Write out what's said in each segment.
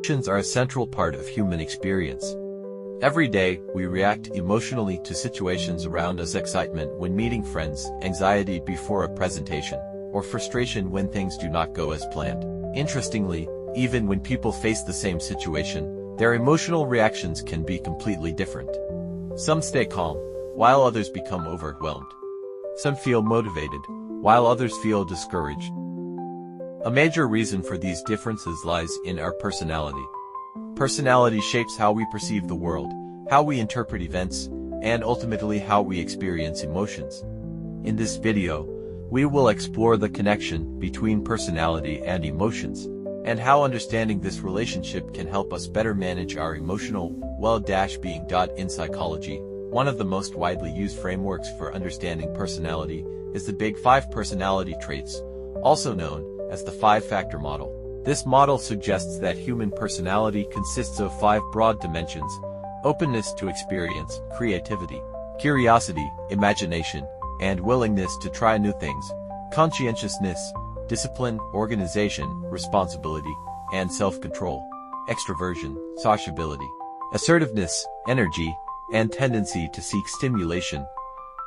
Emotions are a central part of human experience. Every day, we react emotionally to situations around us: excitement when meeting friends, anxiety before a presentation, or frustration when things do not go as planned. Interestingly, even when people face the same situation, their emotional reactions can be completely different. Some stay calm, while others become overwhelmed. Some feel motivated, while others feel discouraged. A major reason for these differences lies in our personality. Personality shapes how we perceive the world, how we interpret events, and ultimately how we experience emotions. In this video, we will explore the connection between personality and emotions, and how understanding this relationship can help us better manage our emotional well-being. In psychology, one of the most widely used frameworks for understanding personality is the Big Five personality traits, also known as the five-factor model. This model suggests that human personality consists of 5 broad dimensions: openness to experience, creativity, curiosity, imagination, and willingness to try new things, conscientiousness, discipline, organization, responsibility, and self-control, extroversion, sociability, assertiveness, energy, and tendency to seek stimulation,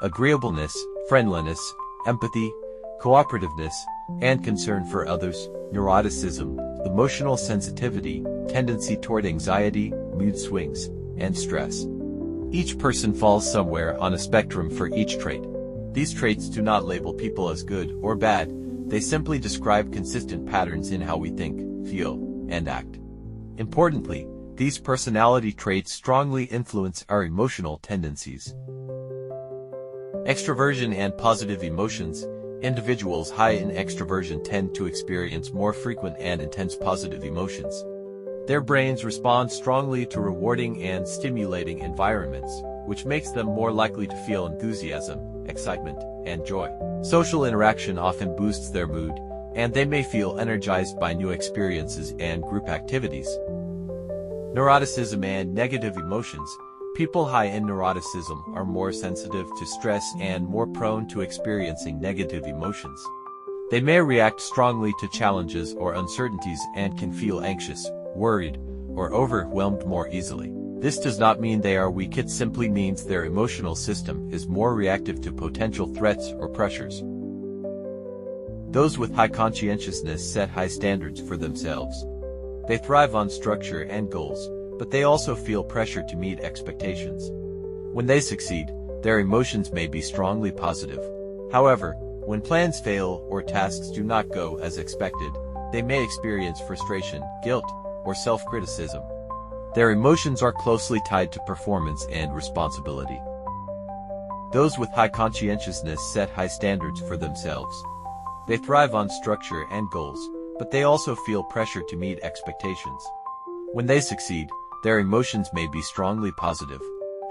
agreeableness, friendliness, empathy, cooperativeness, and concern for others, neuroticism, emotional sensitivity, tendency toward anxiety, mood swings, and stress. Each person falls somewhere on a spectrum for each trait. These traits do not label people as good or bad, they simply describe consistent patterns in how we think, feel, and act. Importantly, these personality traits strongly influence our emotional tendencies. Extroversion and positive emotions. Individuals high in extroversion tend to experience more frequent and intense positive emotions. Their brains respond strongly to rewarding and stimulating environments, which makes them more likely to feel enthusiasm, excitement, and joy. Social interaction often boosts their mood, and they may feel energized by new experiences and group activities. Neuroticism and negative emotions. People high in neuroticism are more sensitive to stress and more prone to experiencing negative emotions. They may react strongly to challenges or uncertainties and can feel anxious, worried, or overwhelmed more easily. This does not mean they are weak, it simply means their emotional system is more reactive to potential threats or pressures. Those with high conscientiousness set high standards for themselves. They thrive on structure and goals, but they also feel pressure to meet expectations. When they succeed, their emotions may be strongly positive. However, when plans fail or tasks do not go as expected, they may experience frustration, guilt, or self-criticism. Their emotions are closely tied to performance and responsibility. Those with high conscientiousness set high standards for themselves. They thrive on structure and goals, but they also feel pressure to meet expectations. When they succeed, their emotions may be strongly positive.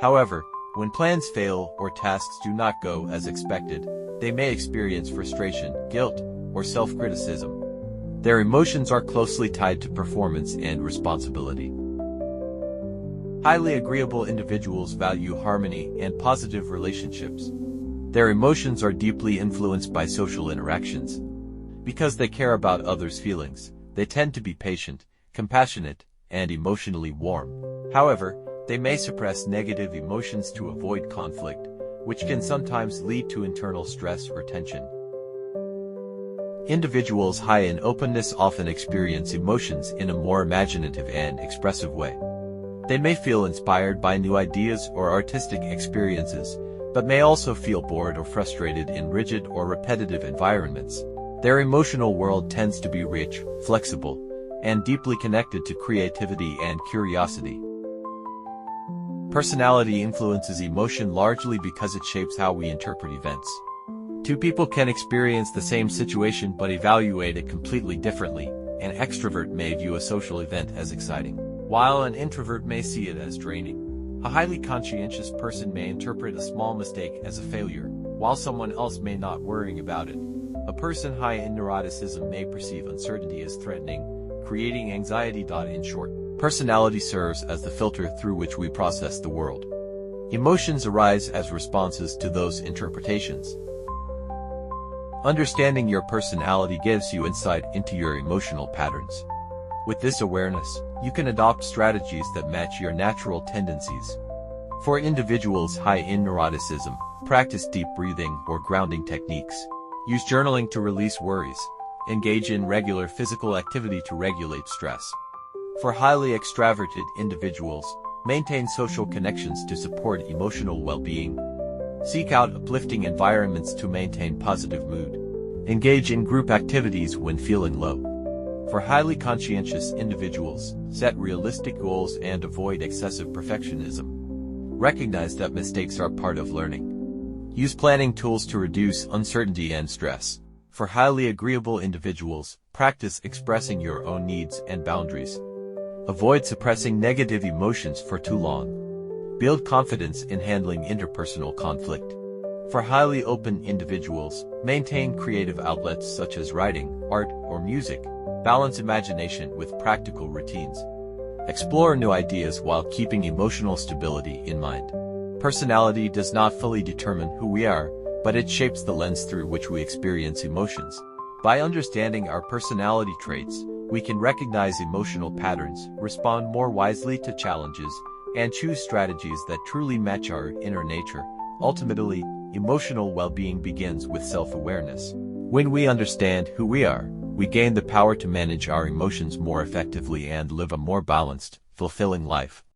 However, when plans fail or tasks do not go as expected, they may experience frustration, guilt, or self-criticism. Their emotions are closely tied to performance and responsibility. Highly agreeable individuals value harmony and positive relationships. Their emotions are deeply influenced by social interactions. Because they care about others' feelings, they tend to be patient, compassionate, and emotionally warm. However, they may suppress negative emotions to avoid conflict, which can sometimes lead to internal stress or tension. Individuals high in openness often experience emotions in a more imaginative and expressive way. They may feel inspired by new ideas or artistic experiences, but may also feel bored or frustrated in rigid or repetitive environments. Their emotional world tends to be rich, flexible, and deeply connected to creativity and curiosity. Personality influences emotion largely because it shapes how we interpret events. Two people can experience the same situation but evaluate it completely differently. An extrovert may view a social event as exciting, while an introvert may see it as draining. A highly conscientious person may interpret a small mistake as a failure, while someone else may not worry about it. A person high in neuroticism may perceive uncertainty as threatening, creating anxiety. In short, personality serves as the filter through which we process the world. Emotions arise as responses to those interpretations. Understanding your personality gives you insight into your emotional patterns. With this awareness, you can adopt strategies that match your natural tendencies. For individuals high in neuroticism, practice deep breathing or grounding techniques. Use journaling to release worries. Engage in regular physical activity to regulate stress. For highly extroverted individuals, maintain social connections to support emotional well-being. Seek out uplifting environments to maintain positive mood. Engage in group activities when feeling low. For highly conscientious individuals, set realistic goals and avoid excessive perfectionism. Recognize that mistakes are part of learning. Use planning tools to reduce uncertainty and stress. For highly agreeable individuals, practice expressing your own needs and boundaries. Avoid suppressing negative emotions for too long. Build confidence in handling interpersonal conflict. For highly open individuals, maintain creative outlets such as writing, art, or music. Balance imagination with practical routines. Explore new ideas while keeping emotional stability in mind. Personality does not fully determine who we are, but it shapes the lens through which we experience emotions. By understanding our personality traits, we can recognize emotional patterns, respond more wisely to challenges, and choose strategies that truly match our inner nature. Ultimately, emotional well-being begins with self-awareness. When we understand who we are, we gain the power to manage our emotions more effectively and live a more balanced, fulfilling life.